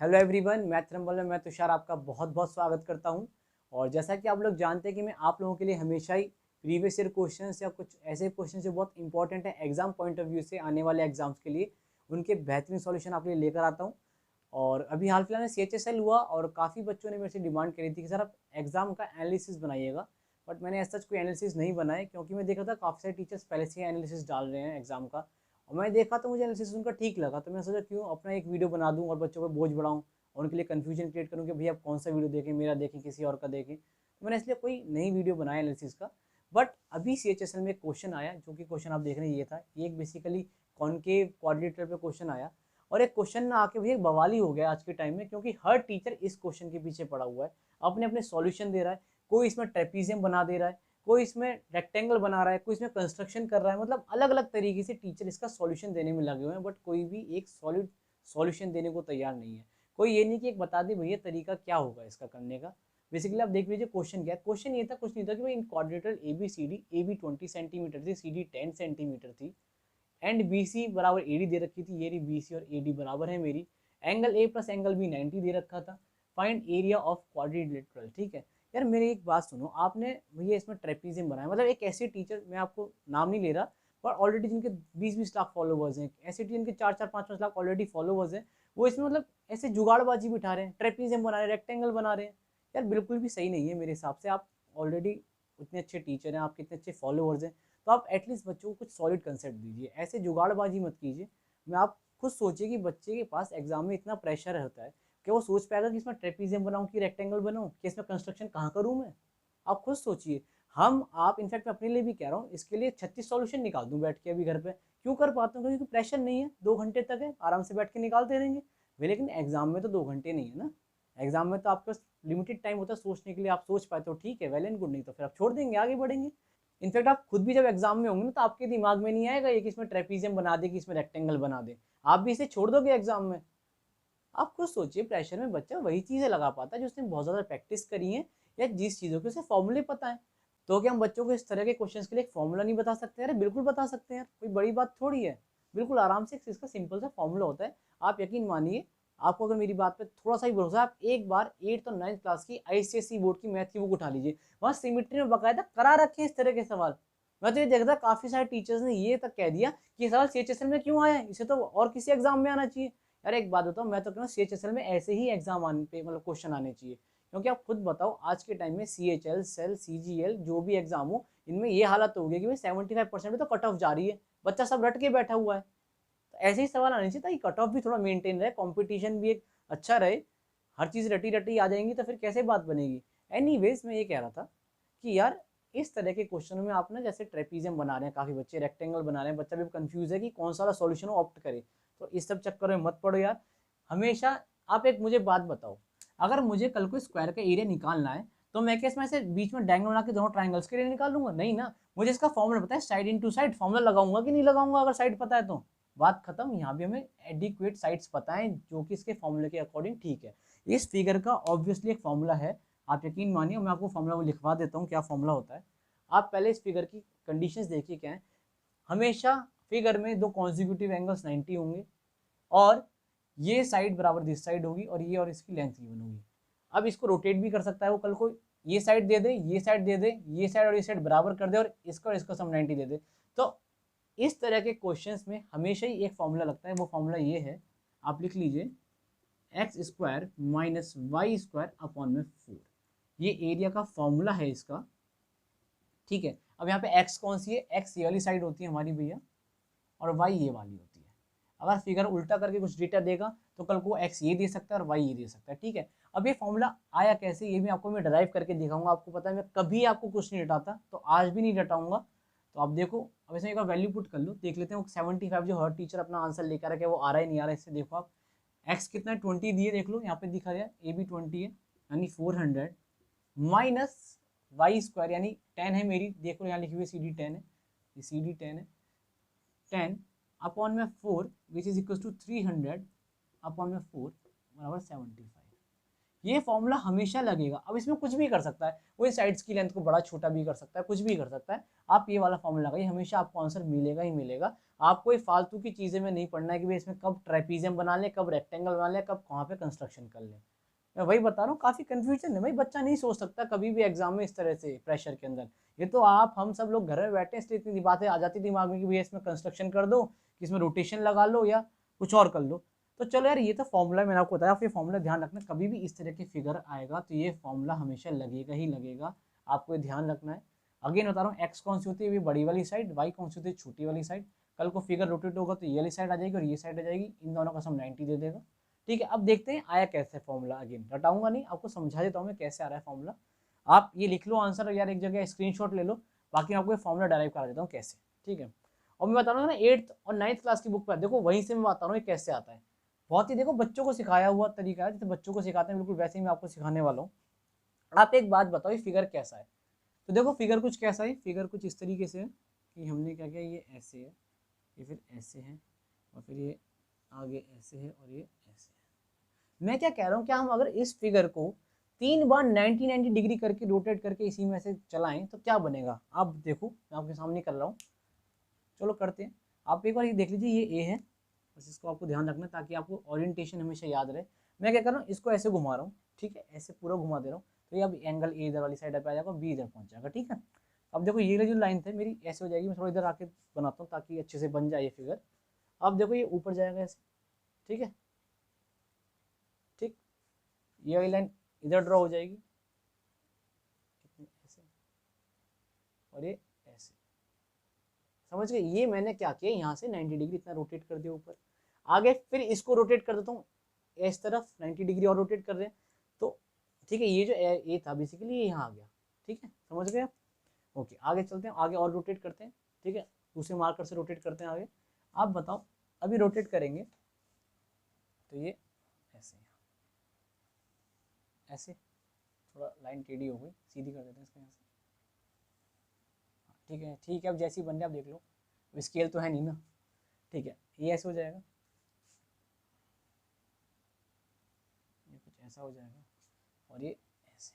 Hello everyone, math rumble में मैं तुषार आपका बहुत बहुत स्वागत करता हूं। और जैसा कि आप लोग जानते हैं कि मैं आप लोगों के लिए हमेशा ही प्रीवियस ईयर क्वेश्चंस या कुछ ऐसे क्वेश्चंस जो बहुत इंपॉर्टेंट है एग्जाम पॉइंट ऑफ व्यू से आने वाले एग्जाम्स के लिए, उनके बेहतरीन सॉल्यूशन आपके लिए लेकर आता हूं। और अभी हाल फिलहाल में CHSL हुआ और काफ़ी बच्चों ने मेरे से डिमांड करी थी कि सर आप एग्जाम का एनालिसिस बनाइएगा। बट मैंने ऐसा कोई एनालिसिस नहीं बनाया क्योंकि मैं देख रहा था काफ़ी सारे टीचर्स पहले से ही एनालिसिस डाल रहे हैं एग्जाम का। और मैं देखा तो मुझे एनालिसिस उनका ठीक लगा, तो मैं सोचा क्यों अपना एक वीडियो बना दूं और बच्चों को बोझ बढ़ाऊं और उनके लिए कन्फ्यूजन क्रिएट करूँ कि भैया आप कौन सा वीडियो देखें, मेरा देखें किसी और का देखें। तो मैंने इसलिए कोई नई वीडियो बनाया एनालिसिस का। बट अभी CHSL में एक क्वेश्चन आया, जो कि क्वेश्चन आप देख रहे हैं ये था, ये एक बेसिकली कॉनकेव क्वाड्रिलेटरल पे क्वेश्चन आया। और एक क्वेश्चन ना आके भैया बवाली हो गया आज के टाइम में, क्योंकि हर टीचर इस क्वेश्चन के पीछे पड़ा हुआ है, अपने अपने सॉल्यूशन दे रहा है। कोई इसमें ट्रेपीजियम बना दे रहा है, कोई इसमें रेक्टेंगल बना रहा है, कोई इसमें कंस्ट्रक्शन कर रहा है। मतलब अलग अलग तरीके से टीचर इसका सॉल्यूशन देने में लगे हुए हैं, बट कोई भी एक सॉलिड सॉल्यूशन देने को तैयार नहीं है। कोई ये नहीं कि एक बता दे भैया तरीका क्या होगा इसका करने का। बेसिकली आप देख लीजिए क्वेश्चन क्या है। क्वेश्चन ये था, कुछ नहीं था कि भाई इन क्वाड्रिलेटरल ABCD, AB 20 सेंटीमीटर थी, CD 10 सेंटीमीटर थी, एंड BC बराबर AD दे रखी थी। ये रही BC और AD बराबर है मेरी। Angle A plus angle B 90 दे रखा था। Find area of quadrilateral. ठीक है यार, मेरी एक बात सुनो, आपने भैया इसमें ट्रेपीजियम बनाया, मतलब एक ऐसे टीचर, मैं आपको नाम नहीं ले रहा, पर ऑलरेडी जिनके 20-20 लाख फॉलोवर्स हैं, ऐसे टीचर जिनके 4-4 5-5 लाख ऑलरेडी फॉलोवर्स हैं, वो इसमें मतलब ऐसे जुगाड़बाजी बिठा रहे हैं, ट्रेपीजियम बना रहे हैं, रेक्टेंगल बना रहे हैं। यार बिल्कुल भी सही नहीं है मेरे हिसाब से। आप ऑलरेडी इतने अच्छे टीचर हैं, आपके इतने अच्छे फॉलोवर्स हैं, तो आप एटलीस्ट बच्चों को कुछ सॉलिड कंसेप्ट दीजिए, ऐसे जुगाड़बाजी मत कीजिए। मैं आप खुद सोचिए कि बच्चे के पास एग्जाम में इतना प्रेशर होता है कि वो सोच पाएगा कि इसमें ट्रेपीजियम बनाऊं कि रेक्टेंगल बनाऊं, कि इसमें कंस्ट्रक्शन कहाँ करूँ मैं। आप खुद सोचिए। हम आप इनफैक्ट मैं अपने लिए भी कह रहा हूँ, इसके लिए 36 सॉल्यूशन निकाल दूं बैठ के अभी घर पे। क्यों कर पाता हूँ? क्योंकि प्रेशर नहीं है, 2 घंटे तक है, आराम से बैठ के निकालते रहेंगे वे। लेकिन एग्जाम में तो 2 घंटे नहीं है ना। एग्जाम में तो आपके पास लिमिटेड टाइम होता है सोचने के लिए। आप सोच पाए तो ठीक है, वेल एंड गुड, नहीं तो फिर आप छोड़ देंगे, आगे बढ़ेंगे। इनफैक्ट आप खुद भी जब एग्जाम में होंगे ना, तो आपके दिमाग में नहीं आएगा ये कि इसमें ट्रेपीजियम बना दे, कि इसमें रेक्टेंगल बना दे। आप भी इसे छोड़ दोगे एग्जाम में। आप खुद सोचिए, प्रेशर में बच्चा वही चीजें लगा पाता है जो उसने बहुत ज्यादा प्रैक्टिस करी है, या जिस चीजों के उसे फॉर्मूले पता है। तो क्या हम बच्चों को इस तरह के क्वेश्चंस के लिए एक फॉर्मूला नहीं बता सकते? अरे बिल्कुल बता सकते हैं यार, कोई बड़ी बात थोड़ी है। बिल्कुल आराम से इसका सिंपल सा फॉर्मूला होता है। आप यकीन मानिए, आपको अगर मेरी बात पे थोड़ा सा ही भरोसा है, आप एक बार 8th और 9th क्लास की ICSE बोर्ड की मैथ की बुक उठा लीजिए, वहाँ सिमिट्री में बकायदा करा रखे हैं इस तरह के सवाल। मैं तो ये देखता काफी सारे टीचर्स ने ये तक कह दिया कि ये सवाल CHSL में क्यों आया है, इसे तो और किसी एग्जाम में आना चाहिए। यार एक बात बताओ, मैं तो कहूँ CHSL में ऐसे ही एग्जाम आने पे मतलब क्वेश्चन आने चाहिए। क्योंकि आप खुद बताओ, आज के टाइम में CHL, सेल, CGL जो भी एग्जाम हो, इनमें ये हालत हो गई कि भाई 75% में तो कट ऑफ जा रही है, बच्चा सब रट के बैठा हुआ है। तो ऐसे ही सवाल आने चाहिए ताकि कट ऑफ भी थोड़ा मेंटेन रहे, कंपटीशन भी एक अच्छा रहे। हर चीज़ रटी रटी आ जाएंगी तो फिर कैसे बात बनेगी। एनीवेज मैं ये कह रहा था कि यार इस तरह के क्वेश्चनों में आप ना, जैसे ट्रेपीजियम बना रहे हैं काफ़ी बच्चे, रेक्टेंगल बना रहे हैं, बच्चा भी कंफ्यूज है कि कौन सा सॉल्यूशन ऑप्ट करे। तो इस सब चक्कर में मत पड़ो यार। हमेशा आप एक मुझे बात बताओ, अगर मुझे कल को स्क्वायर का एरिया निकालना है, तो मैं क्या इसमें से बीच में डायगोनल बना के दोनों ट्राइंगल्स के एरिया निकाल लूंगा? नहीं ना। मुझे इसका फॉर्मूला पता है, साइड इनटू साइड। फॉर्मूला लगाऊंगा कि नहीं लगाऊंगा अगर साइड पता है तो? बात खत्म। यहाँ भी हमें एडिक्वेट साइड्स पता है जो कि इसके फॉर्मूले के अकॉर्डिंग ठीक है। इस फिगर का ऑब्वियसली एक फॉर्मूला है, आप यकीन मानिए। मैं आपको फॉर्मूला वो लिखवा देता हूँ क्या फॉर्मूला होता है। आप पहले इस फिगर की कंडीशंस देखिए क्या है। हमेशा फिगर में दो कॉन्जिक्यूटिव एंगल्स 90 होंगे, और ये साइड बराबर दिस साइड होगी, और ये और इसकी लेंथ गिवन होगी। अब इसको रोटेट भी कर सकता है वो कल को, ये साइड दे दे, ये साइड दे दे, ये साइड और ये साइड बराबर कर दे, और इसका और इसका सम 90 दे दे। तो इस तरह के क्वेश्चंस में हमेशा ही एक फॉर्मूला लगता है। वो फॉर्मूला ये है, आप लिख लीजिए, x² माइनस y² अपॉन में 4। ये एरिया का फॉर्मूला है इसका। ठीक है, अब यहाँ पे x कौन सी है? x ये वाली साइड होती है हमारी भैया, और y ये वाली होती है। अगर फिगर उल्टा करके कुछ डेटा देगा तो कल को x ये दे सकता है और y ये दे सकता है। ठीक है, अब ये फॉर्मूला आया कैसे, ये भी आपको मैं डराइव करके दिखाऊंगा। आपको पता है मैं कभी आपको कुछ नहीं डटाता, तो आज भी नहीं डटाऊंगा। तो आप देखो, अब इसमें एक बार वैल्यू पुट कर लो, देख लेते हैं वो 75 जो हर टीचर अपना आंसर लेकर रखे वो आ रहा है नहीं आ रहा है। इससे देखो आप, x कितना है 20 दिए, देख लो यहाँ पे दिखा दिया, AB 20 है यानी 400, माइनस y² यानी 10 है मेरी, देखो यहाँ लिखी हुई CD 10 है, ये CD 10 है। 10 अपॉन में 4 which is equal to 300 upon में 4 बराबर 75। ये फॉर्मूला हमेशा लगेगा। अब इसमें कुछ भी कर सकता है, वो साइड्स की लेंथ को बड़ा छोटा भी कर सकता है, कुछ भी कर सकता है। आप ये वाला फॉर्मूला लगाइए, हमेशा आपको आंसर मिलेगा ही मिलेगा। आपको ये फालतू की चीज़ें में नहीं पढ़ना है कि भाई इसमें कब ट्रेपीजियम बना लें, कब रेक्टेंगल बना लें, कब कहाँ पे कंस्ट्रक्शन कर लें। मैं वही बता रहा हूँ, काफ़ी कन्फ्यूजन है भाई, बच्चा नहीं सोच सकता कभी भी एग्जाम में इस तरह से प्रेशर के अंदर। ये तो आप हम सब लोग घर में बैठे हैं, इसलिए इतनी बातें आ जाती दिमाग में कि भैया इसमें कंस्ट्रक्शन कर दो, कि इसमें रोटेशन लगा लो या कुछ और कर लो। तो चलो यार, ये तो फॉर्मूला मैंने आपको बताया, फिर फॉर्मूला ध्यान रखना, कभी भी इस तरह के फिगर आएगा तो ये फॉर्मूला हमेशा लगेगा ही लगेगा, आपको ये ध्यान रखना है। अगेन बता रहा हूँ, एक्स कौन सी होती है, बड़ी वाली साइड, वाई कौन सी होती है, छोटी वाली साइड। कल को फिगर रोटेट होगा तो ये वाली साइड आ जाएगी और ये साइड आ जाएगी, इन दोनों का सम 90 दे देगा। ठीक है, अब देखते हैं आया कैसे फॉर्मूला। अगेन रटाऊंगा नहीं, आपको समझा देता हूँ मैं कैसे आ रहा है फॉर्मूला। आप ये लिख लो आंसर यार, एक जगह स्क्रीनशॉट ले लो, बाकी मैं आपको फॉर्मूला डायराइव करा देता हूँ कैसे। ठीक है, और मैं बता रहा हूँ ना 8th और 9th क्लास की बुक पर, देखो वहीं से मैं बता रहा हूँ कैसे आता है। बहुत ही देखो बच्चों को सिखाया हुआ तरीका है, जैसे बच्चों को सिखाते हैं बिल्कुल वैसे ही मैं आपको सिखाने वाला हूँ। आप एक बात बताओ, ये फिगर कैसा है? तो देखो फिगर कुछ कैसा है, फिगर कुछ इस तरीके से है कि हमने क्या किया, ये ऐसे है, ये फिर ऐसे है, और फिर ये आगे ऐसे है, और ये ऐसे है। मैं क्या कह रहा हूँ, क्या हम अगर इस फिगर को 3 बार 90 डिग्री करके रोटेट करके इसी में से चलाएं तो क्या बनेगा? आप देखो, मैं आपके सामने कर रहा हूँ, चलो करते हैं। आप एक बार ये देख लीजिए, ये ए है, बस इसको आपको ध्यान रखना ताकि आपको ओरिएंटेशन हमेशा याद रहे। मैं क्या कर रहा हूँ, इसको ऐसे घुमा रहा हूँ, ठीक है, ऐसे पूरा घुमा दे रहा हूँ, तो ये अब एंगल ए इधर वाली साइड पे आ जाएगा, बी इधर पहुंच जाएगा। ठीक है, अब देखो ये जो लाइन थी मेरी ऐसे हो जाएगी, मैं थोड़ा इधर आके बनाता हूँ ताकि अच्छे से बन जाए ये फिगर। अब देखो ये ऊपर जाएगा ऐसे, ठीक है, ठीक, ये वाली लाइन इधर ड्रॉ हो जाएगी ऐसे, और ये ऐसे, समझ गए? ये मैंने क्या किया, यहाँ से 90 डिग्री इतना रोटेट कर दिया ऊपर। आगे फिर इसको रोटेट कर देता हूँ इस तरफ, 90 डिग्री और रोटेट कर रहे हैं तो ठीक है, ये जो ए था बेसिकली ये यहाँ आ गया। ठीक है, समझ गए आप? ओके, आगे चलते हैं, आगे और रोटेट करते हैं। ठीक है, दूसरे मार्कर से रोटेट करते हैं आगे। आप बताओ, अभी रोटेट करेंगे तो ये ऐसे ऐसे, थोड़ा लाइन टेढ़ी हो गई, सीधी कर देते हैं इसको यहाँ से। ठीक है, ठीक है, अब जैसी बन जाए आप देख लो, स्केल तो है नहीं ना। ठीक है, ये ऐसे हो जाएगा, ये कुछ ऐसा हो जाएगा, और ये ऐसे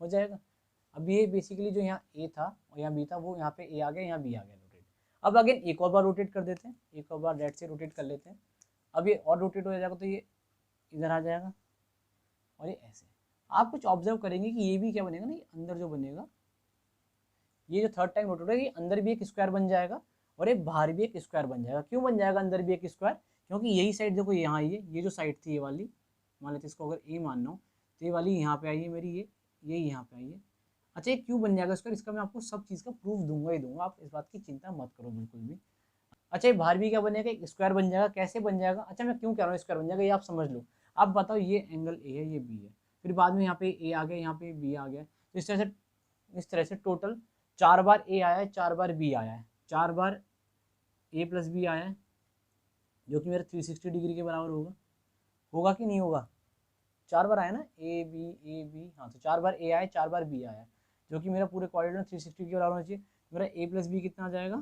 हो जाएगा। अब ये बेसिकली जो यहाँ ए था और यहाँ बी था, वो यहाँ पे ए आ गया, यहाँ बी आ गया रोटेट। अब अगेन एक और बार रोटेट कर देते हैं, एक और बार रेड से रोटेट कर लेते हैं। अब ये और रोटेट हो जाएगा तो ये इधर आ जाएगा, और ये ऐसे। आप कुछ ऑब्जर्व करेंगे कि ये भी क्या बनेगा ना, ये अंदर जो बनेगा, ये जो थर्ड टाइम रोटेट होगा, ये अंदर भी एक स्क्वायर बन जाएगा और ये बाहर भी एक स्क्वायर बन जाएगा। क्यों बन जाएगा अंदर भी एक स्क्वायर? क्योंकि यही साइड देखो यहाँ आई है, ये जो साइड थी ये वाली, मान लेते इसको अगर ए मानना हो तो ये वाली यहाँ पे आई है मेरी, ये यहाँ पे आई है। अच्छा, ये क्यों बन जाएगा स्क्वायर, इसका मैं आपको सब चीज़ का प्रूफ दूंगा ही दूंगा, आप इस बात की चिंता मत करो बिल्कुल भी। अच्छा, ये बाहर भी क्या बनेगा, एक स्क्वायर बन जाएगा। कैसे बन जाएगा? अच्छा, मैं क्यों कह रहा हूँ स्क्वायर बन जाएगा, ये आप समझ लो। आप बताओ, ये एंगल ए है, ये बी है, फिर बाद में यहाँ पे ए आ गया, यहाँ पे बी आ गया, तो इस तरह से टोटल 4 बार ए आया है, 4 बार बी आया है, 4 बार ए प्लस बी आया है, जो कि मेरा 360 डिग्री के बराबर होगा। होगा कि नहीं होगा? 4 बार आया ना, ए बी, हाँ, तो 4 बार ए आया, 4 बार बी आया, जो कि मेरा पूरे क्वाड्रेंट में 360 के बराबर होना चाहिए। मेरा ए प्लस बी कितना आ जाएगा,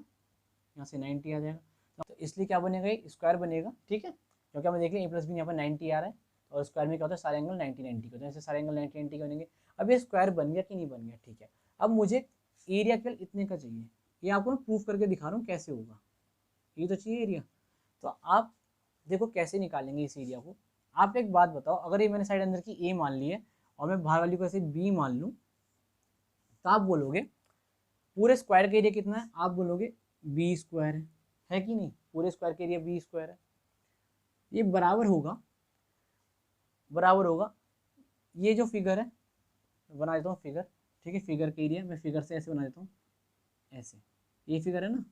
यहाँ से 90 आ जाएगा। तो इसलिए क्या बनेगा, ये स्क्वायर बनेगा। ठीक है, क्योंकि हमें देख लें ए प्लस बी यहाँ पर 90 आ रहा है, और स्क्वायर में क्या होता है, सारे एंगल 90 के होते हैं, ऐसे सारे एंगल 90 के बनेंगे। अब ये स्क्वायर बन गया कि नहीं बन गया? ठीक है, अब मुझे एरिया केवल इतने का चाहिए, ये आपको मैं प्रूफ करके दिखा रहा हूँ कैसे होगा। ये तो चाहिए एरिया, तो आप देखो कैसे निकालेंगे इस एरिया को। आप एक बात बताओ, अगर ये मैंने साइड अंदर की ए मान ली है और मैं बाहर वाली को ऐसे बी मान लूँ, तो आप बोलोगे पूरे स्क्वायर का एरिया कितना है? आप बोलोगे बी स्क्वायर है कि नहीं? पूरे स्क्वायर का एरिया बी स्क्वायर है। ये बराबर होगा, बराबर होगा ये जो फिगर है, बना देता हूँ फिगर। ठीक है, फिगर का एरिया मैं फिगर से ऐसे बना देता हूँ, ऐसे, ये फिगर है ना,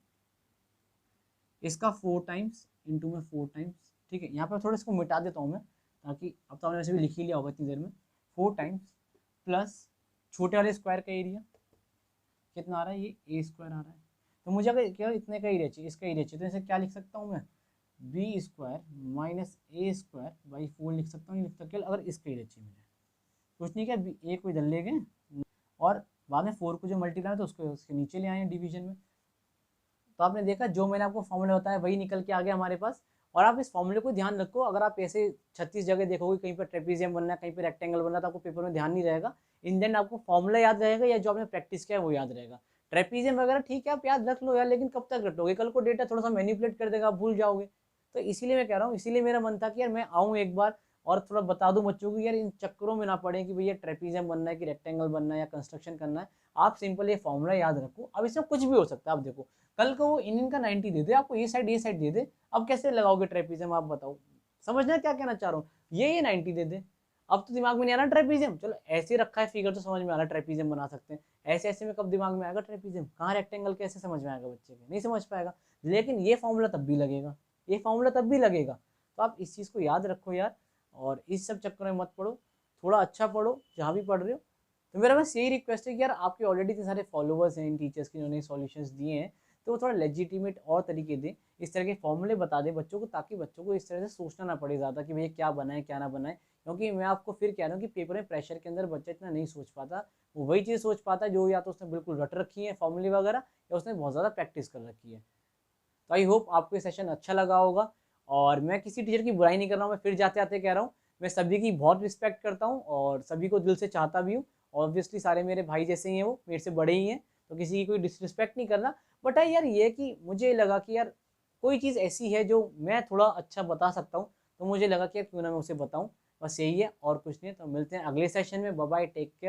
इसका 4 टाइम्स इंटू में 4 टाइम्स। ठीक है, यहाँ पर थोड़ा इसको मिटा देता हूँ मैं, ताकि अब तो आपने वैसे भी लिख ही लिया होगा इतनी देर में। 4 टाइम्स प्लस छोटे वाले स्क्वायर का एरिया कितना आ रहा है, ये ए स्क्वायर आ रहा है। तो मुझे अगर क्या इतने का एरिया चाहिए, इसका एरिया चाहिए, तो इसे क्या लिख सकता हूँ मैं, B square minus A square by 4 लिख सकता हूँ, लिख सकता हूँ अगर इसका एरिया चाहिए मुझे। कुछ नहीं, क्या ए को इधर ले गए और बाद में 4 को जो मल्टीप्लाई तो उसको उसके नीचे ले आए हैं डिवीजन में। तो आपने देखा, जो मैंने आपको फॉर्मूला बताया वही निकल के आ गया हमारे पास। और आप इस फॉर्मूले को ध्यान रखो, अगर आप ऐसे 36 जगह देखोगे, कहीं पर ट्रेपीजियम बनना है, कहीं पर रेक्टेंगल बनना है, तो आपको पेपर में ध्यान नहीं रहेगा। इन देन आपको फॉर्मूला याद रहेगा या जो आपने प्रैक्टिस किया है वो याद रहेगा। ट्रेपीजियम वगैरह ठीक है आप याद रख लो यार, लेकिन कब तक रटोगे, कल को डेटा थोड़ा सा मैनिपुलेट कर देगा, आप भूल जाओगे। तो इसीलिए मैं कह रहा हूँ, इसीलिए मेरा मन था कि यार मैं आऊँ एक बार और थोड़ा बता दूं बच्चों को, यार इन चक्करों में ना पड़े कि भैया ट्रेपीजियम बनना है कि रेक्टेंगल बनना है या कंस्ट्रक्शन करना है। आप सिंपल ये फॉर्मूला याद रखो, अब इसमें कुछ भी हो सकता है। आप देखो कल को वो इन का 90 दे दे आपको, ये साइड दे दे, अब कैसे लगाओगे ट्रेपीजियम आप बताओ। समझना क्या कहना चाह रहा हूँ, ये 90 दे दे, अब तो दिमाग में नहीं आ रहा ट्रेपीजियम, चलो ऐसे रखा है फिगर तो समझ में आ रहा है ट्रेपीजियम बना सकते हैं। ऐसे ऐसे में कब दिमाग में आएगा ट्रेपीजियम, कहाँ रेक्टेंगल, कैसे समझ में आएगा बच्चे के, नहीं समझ पाएगा। लेकिन ये फॉर्मूला तब भी लगेगा, ये फॉर्मूला तब भी लगेगा। तो आप इस चीज़ को याद रखो यार, और इस सब चक्कर में मत पड़ो, थोड़ा अच्छा पढ़ो जहाँ भी पढ़ रहे हो। तो मेरा बस यही रिक्वेस्ट है कि यार आपके ऑलरेडी इतने सारे फॉलोवर्स हैं इन टीचर्स के, जिन्होंने सॉल्यूशंस दिए हैं, तो वो थोड़ा लेजिटिमेट और तरीके दें, इस तरह के फॉर्मूले बता दें बच्चों को, ताकि बच्चों को इस तरह से सोचना ना पड़े ज़्यादा कि भैया क्या बनाए क्या ना बनाए। क्योंकि मैं आपको फिर कह रहा हूँ कि पेपर में प्रेशर के अंदर बच्चा इतना नहीं सोच पाता, वो वही चीज़ सोच पाता है जो या तो उसने बिल्कुल रट रखी है फॉर्मूले वगैरह, या उसने बहुत ज़्यादा प्रैक्टिस कर रखी है। तो आई होप आपको ये सेशन अच्छा लगा होगा, और मैं किसी टीचर की बुराई नहीं कर रहा हूँ, मैं फिर जाते आते कह रहा हूँ, मैं सभी की बहुत रिस्पेक्ट करता हूँ और सभी को दिल से चाहता भी हूँ। ऑब्वियसली सारे मेरे भाई जैसे ही हैं, वो मेरे से बड़े ही हैं, तो किसी की कोई डिसरिस्पेक्ट नहीं करना। बट है यार ये कि मुझे लगा कि यार कोई चीज़ ऐसी है जो मैं थोड़ा अच्छा बता सकता हूँ, तो मुझे लगा कि यार क्यों ना मैं उसे बताऊँ। बस यही है और कुछ नहीं है। तो मिलते हैं अगले सेशन में, बाय बाय, टेक केयर।